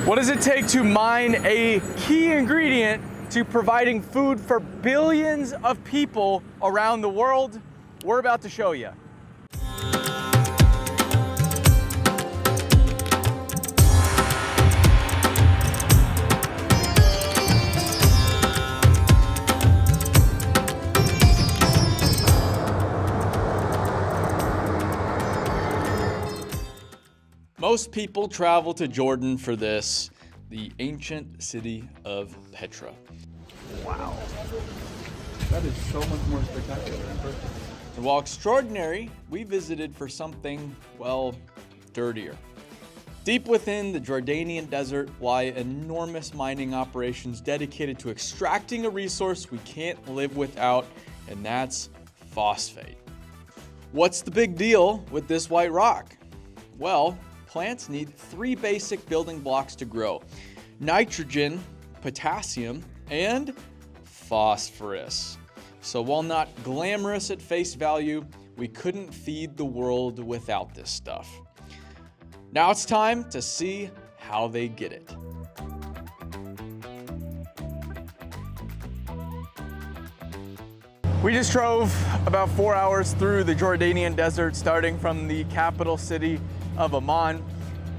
What does it take to mine a key ingredient to providing food for billions of people around the world? We're about to show you. Most people travel to Jordan for this, the ancient city of Petra. Wow. That is so much more spectacular in person. And while extraordinary, we visited for something, well, dirtier. Deep within the Jordanian desert lie enormous mining operations dedicated to extracting a resource we can't live without, and that's phosphate. What's the big deal with this white rock? Well, plants need three basic building blocks to grow: nitrogen, potassium, and phosphorus. So while not glamorous at face value, we couldn't feed the world without this stuff. Now it's time to see how they get it. We just drove about 4 hours through the Jordanian desert, starting from the capital city of Amman.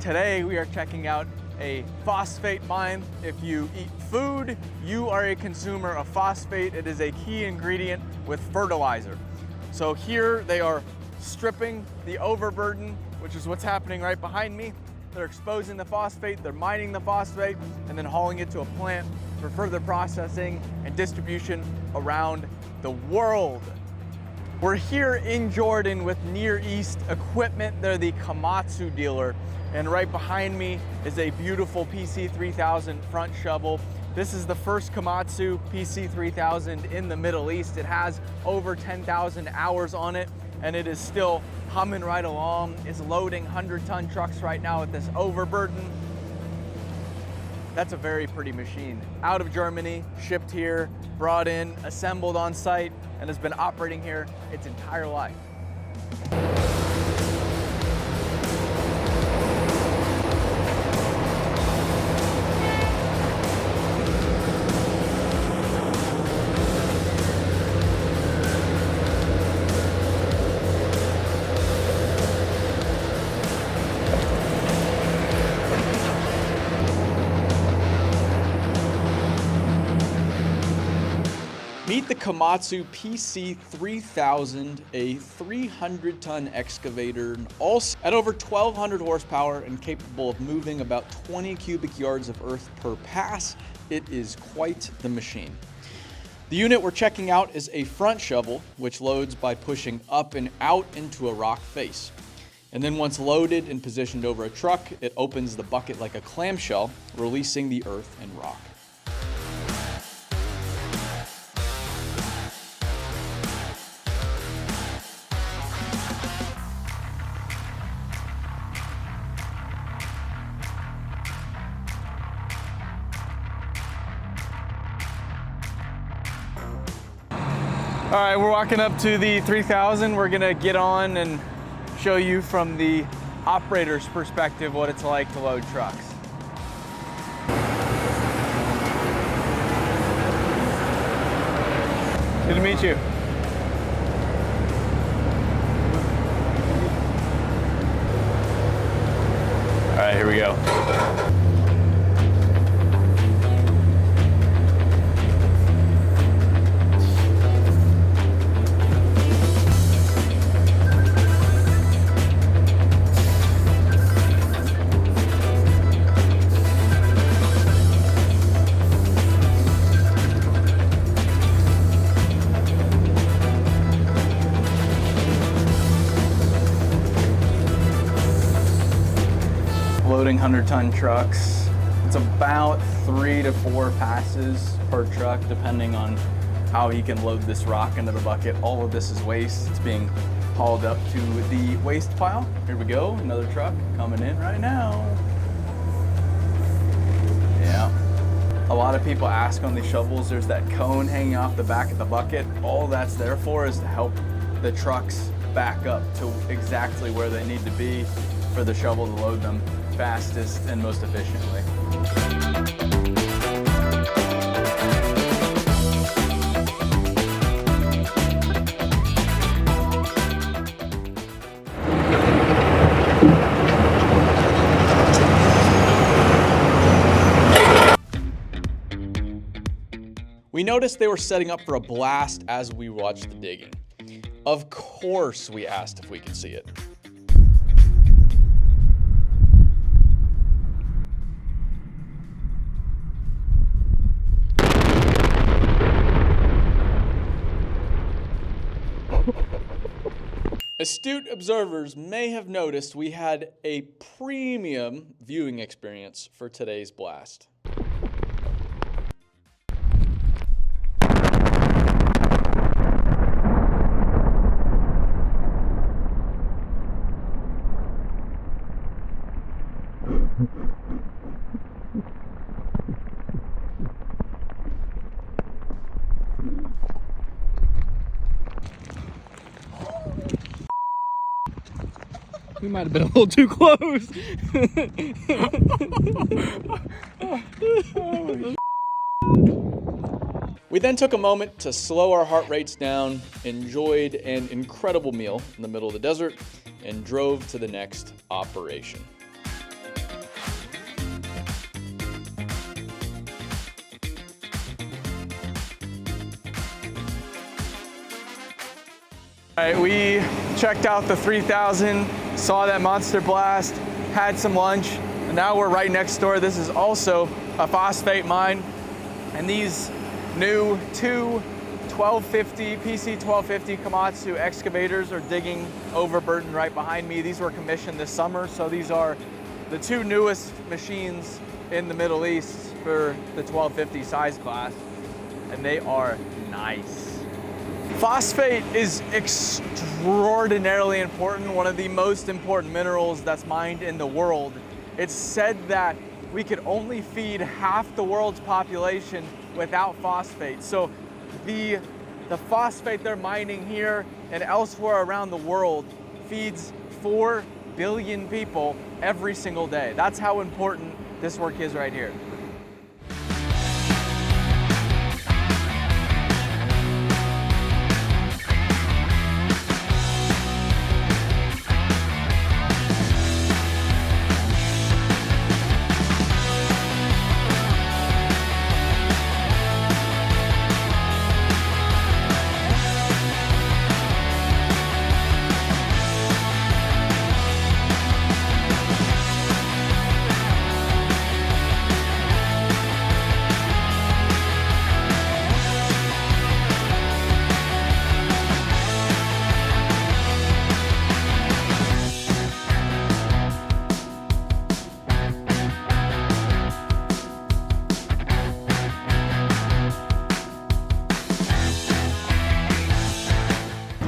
Today we are checking out a phosphate mine. If you eat food, you are a consumer of phosphate. It is a key ingredient with fertilizer. So here they are stripping the overburden, which is what's happening right behind me. They're exposing the phosphate, they're mining the phosphate, and then hauling it to a plant for further processing and distribution around the world. We're here in Jordan with Near East Equipment. They're the Komatsu dealer. And right behind me is a beautiful PC3000 front shovel. This is the first Komatsu PC3000 in the Middle East. It has over 10,000 hours on it, and it is still humming right along. It's loading 100-ton trucks right now with this overburden. That's a very pretty machine. Out of Germany, shipped here, brought in, assembled on site, and has been operating here its entire life. Meet the Komatsu PC3000, a 300-ton excavator, also at over 1,200 horsepower and capable of moving about 20 cubic yards of earth per pass. It is quite the machine. The unit we're checking out is a front shovel, which loads by pushing up and out into a rock face. And then once loaded and positioned over a truck, it opens the bucket like a clamshell, releasing the earth and rock. All right, we're walking up to the 3000. We're gonna get on and show you from the operator's perspective what it's like to load trucks. Good to meet you. All right, here we go. Loading 100-ton trucks. It's about 3 to 4 passes per truck, depending on how he can load this rock into the bucket. All of this is waste. It's being hauled up to the waste pile. Here we go, another truck coming in right now. Yeah. A lot of people ask on these shovels, there's that cone hanging off the back of the bucket. All that's there for is to help the trucks back up to exactly where they need to be for the shovel to load them. fastest and most efficiently. We noticed they were setting up for a blast as we watched the digging. Of course, we asked if we could see it. Astute observers may have noticed we had a premium viewing experience for today's blast. We might have been a little too close. We then took a moment to slow our heart rates down, enjoyed an incredible meal in the middle of the desert, and drove to the next operation. All right, we checked out the 3000, saw that monster blast, had some lunch, and now we're right next door. This is also a phosphate mine, and these new two 1250 PC1250 Komatsu excavators are digging overburden right behind me. These were commissioned this summer, so these are the two newest machines in the Middle East for the 1250 size class, and they are nice. Phosphate is extraordinarily important, one of the most important minerals that's mined in the world. It's said that we could only feed half the world's population without phosphate. So the phosphate they're mining here and elsewhere around the world feeds 4 billion people every single day. That's how important this work is right here.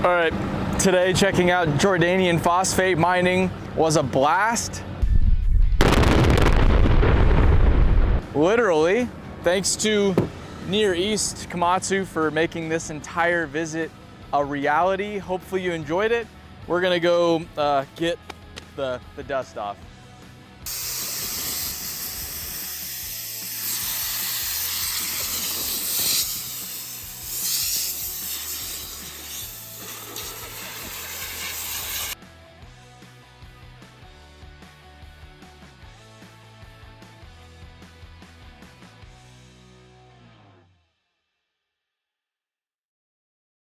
All right, today checking out Jordanian phosphate mining was a blast. Literally, thanks to Near East Komatsu for making this entire visit a reality. Hopefully you enjoyed it. We're gonna go get the dust off.